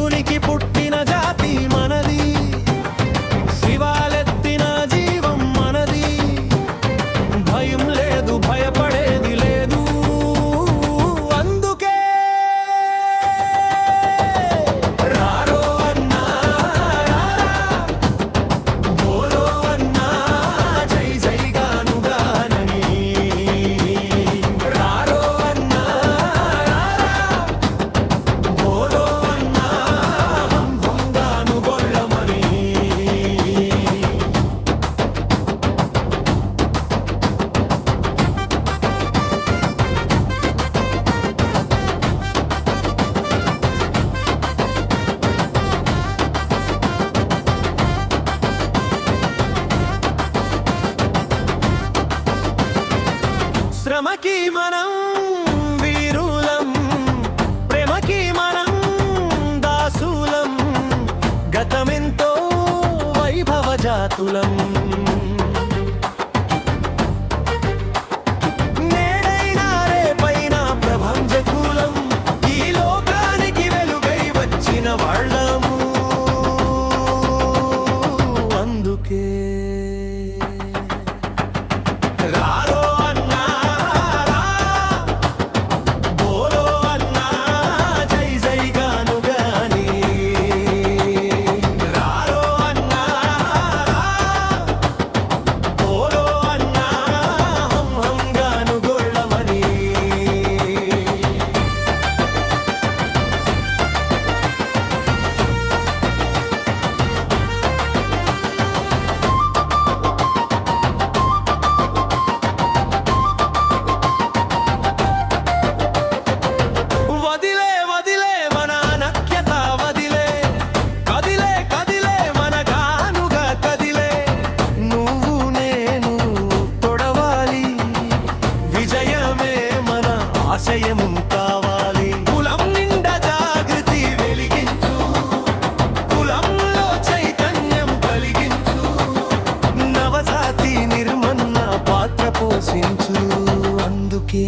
శివునికి పుట్టిన జాతి మనది, శివాలెత్తిన జీవం మనది. భయం లేదు, భయపడేది లేదు. అందుకే రారో అన్నా బోలో అన్నా జై జై గానుగానని. రారో అన్నా బోలో అన్నా హం హం గాను గొల్లమని. శ్రమకి మనం వీరులం, ప్రేమకి మనం దాసులం. గతమెంతో వైభవ జాతులం. నేడైనా రేపైనా ప్రభంజకులం. ఈ లోకానికి వెలుగై వచ్చిన వాళ్ళము. అందుకే రారో అన్నా బోలో అన్నా జై జై గానుగాని. రారో అన్నా బోలో అన్నా హం హం గాను గొల్లమని. వదిలే వదిలే మన నక్యత వదిలే, కదిలే కదిలే మన గానుగా కదిలే. నువ్వు నేను తొడవాలి, విజయమే మన ఆశయము కావాలి. కులం నిండా జాగృతి వెలిగించు, కులంలో చైతన్యం కలిగించు. నవజాతి నిర్మన్న పాత్ర పోషించు. అందుకే